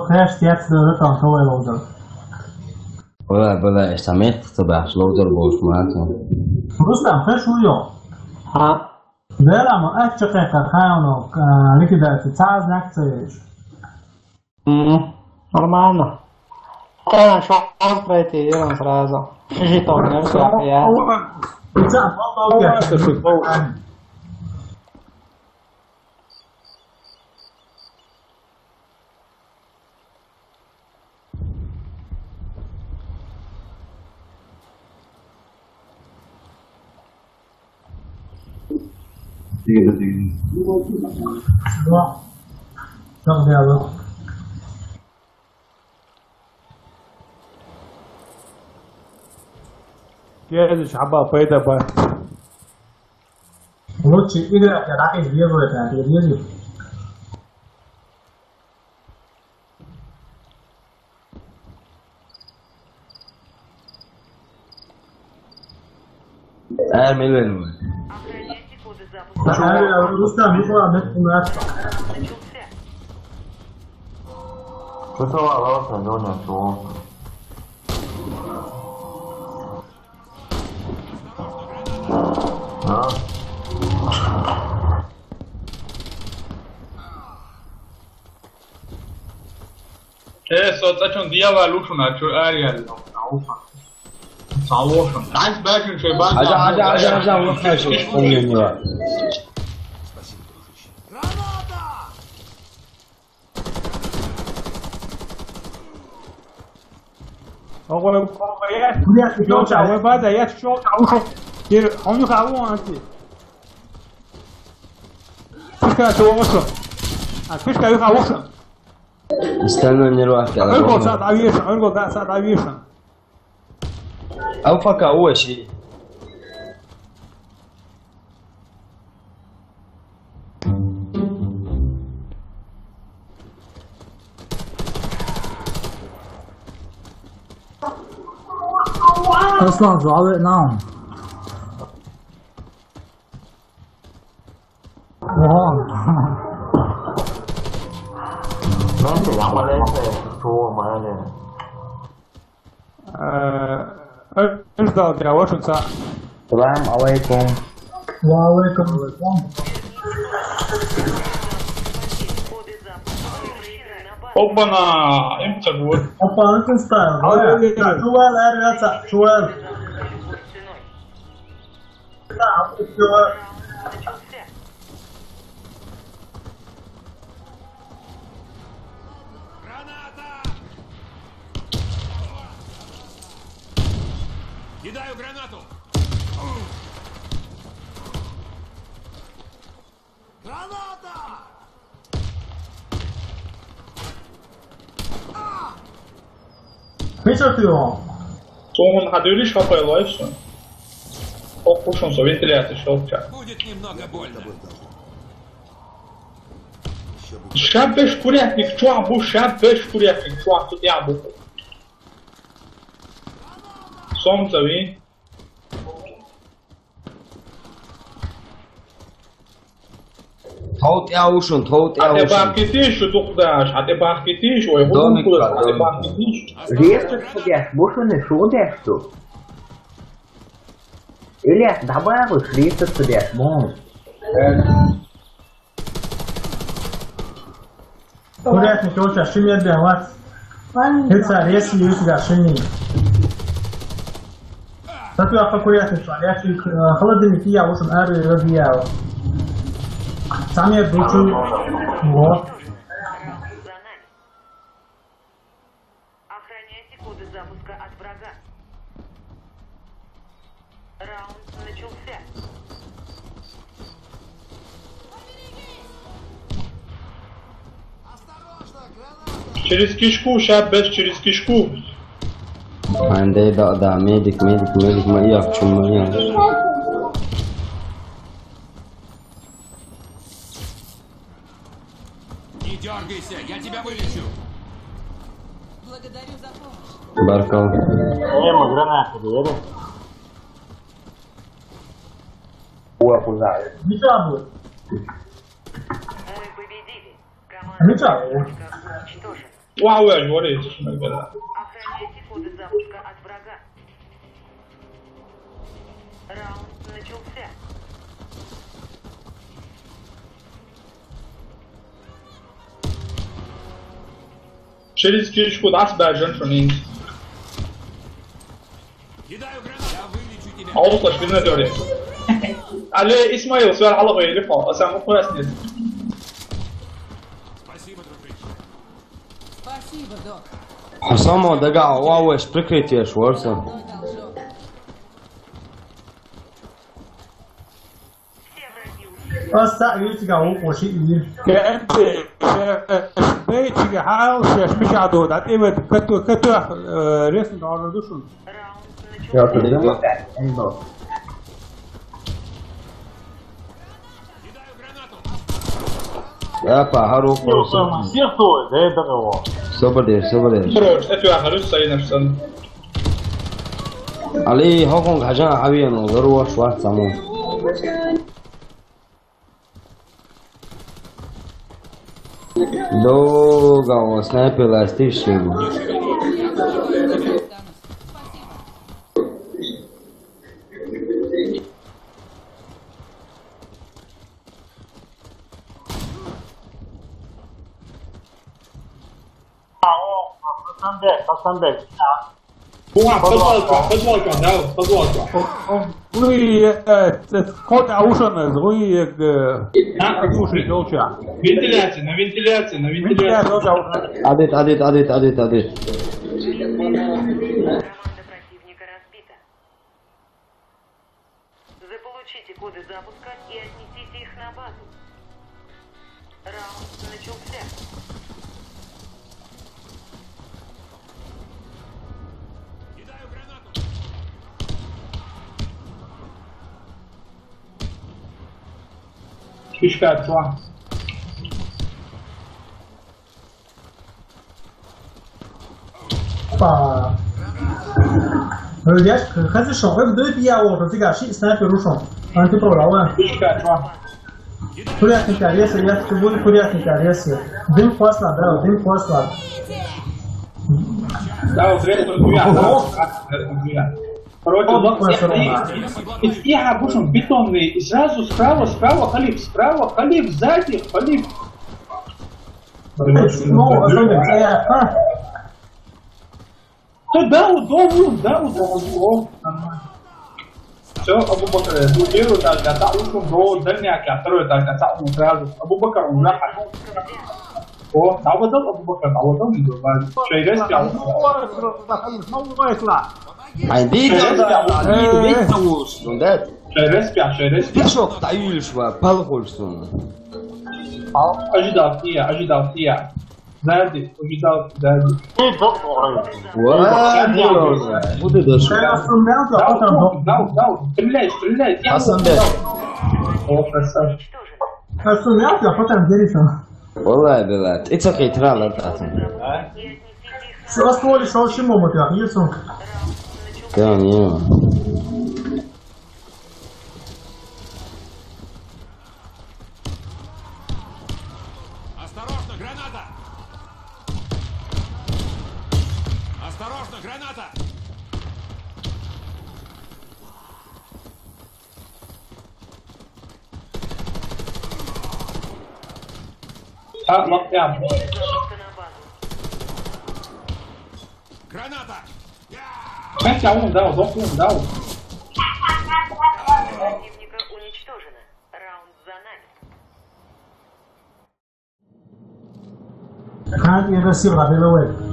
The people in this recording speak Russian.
خيرت ياتي رقم هو لوزر. بلا استعملت تبع لوزر بوش معناته. رستم خير شو اليوم؟ ها ده ما أشتغل كخانو كده تتعز نكتيش. Нормально. Правильно, что он проектирован сразу. Житок, не все, я. Следующий шаба пойда ба. Лучше играть, я так и делаю это, я делаю. Ärmel väl. Рустам, не было беспомощно. Что лоса, Лёня, что? А? Soțaci un diava lușuna, ce are el. Sau oșun. Hai să bagi în ceva. Aja, urcați, помню. هو هو بعد يا شو هم يخافون انت فكرة شو وصل فكرة يخافون استنى نروح كذا. ارجع ساعة عويشة ارجع ساعة عويشة أو فكا أول شيء. أصلاً زعلان نعم. Nanti yang mana saya show mana? ارجع يا وشن ساعة. السلام عليكم. وعليكم السلام. Опана, имца год. Опа, أنت ستايل. شوال أرجع شوال. نعم شوال. Кидаю гранату! Граната! Пишет его. Он ходили шапело и все. Покушал, что вентиляция шелча. Будет немного больно. Шапеш курятник, чуабу, шапеш курятник, чуабу, тут ябу. Солнце, ви? Тот я ушел. А ты бахкитишь, что тут дашь? А ты бахкитишь, ой, вот куда? А ты бахкитишь? Резко сходишь, больше не шутишь тут. Ильяс, добавишь, резко сходишь, можешь. Курятник очень шумит, вот. Это резко есть шумит. Tapi apa kурятник, я чуть холодильник я уже арию. Сами дучу. Вот. Охраняйте коды запуска от врага. Раунд начался. Через кишку, шапеш через кишку. عندي ده ميديك ما ياك شو ما ياك. Не дергайся, я тебя вылечу. Благодарю за помощь. Баркал. Мы гранаты дали. Ничего будет. Мы победили. Ничего. Команда уничтожена. 哇，我要约的就是那个了。 Охраняйте коды запуска от врага. Раунд начался. Через кишку даст бежен шунинг. Кидаю гранату. Я вылечу тебя. Аутлаш видно дёре. Але Исмаил сверх Аллаха или фон, а сам пояснит. Спасибо, дружище. Спасибо, док. حسام دقع واوش بركريتي شورسا Мой должок. Все враги ушли. 下鱼这个我是鱼， كأنت بيتي حاول مش عدود عتيبة كتو رسم على دوشون Раунд 要 начался. 是这么干，你知道。 Кидаю гранату. يا هاروك Секту, да это кого? صبر صبر بروج اتو اخر السي نفسه. علي هوكونغ حاجة حبيبي نظروا شوات سامون دوغا وسنايبر لاستيشن Кастандек. Буа, по два квадрата. Луи кот аушен луи слушай долча Вентиляция, на вентиляции, на вентиляции. عدت Команда противника разбита. Заполучите коды запуска и отнесите их на базу. Раунд начался. Кидаю гранату. Фишка отцва.把。人家还是稍微不对比啊，我说这个是三分钟上，俺就不老问。 Фишка отцва. Курятник интересы, я ты буду курятник интересы. Дым посла, да, дым посла. Да, вот это Короче, я бушем бетонный, и сразу справа, халиф, сзади, халиф. Ну, особенно, Да, удобно. Все, Абу Бакр, первый этаж, я ушел до дальняка, второй этаж, я сразу. Абу Бакр уже О, наводил Абу Бакр, наводил, не знаю. Шейрес пял. عندي Шейрес пял. تشوك تعيل شوى بالغولسون Ожидал я. Сзади, ожидал, сзади. буду дальше Дал. Стреляй. حسن بيه О, красавчик. Уничтожено. сумел, а потом делишься. والله بلاد it's okay ترى لا تعرف И отнесите их Что стоили, что чему мы так, есть он. كان يوم Осторожно, граната. Осторожно, граната. Локтям. запуска на базу. Граната. Мягкий ум дал, дал. Противника уничтожено. Раунд за нами.看那个西瓜这个味。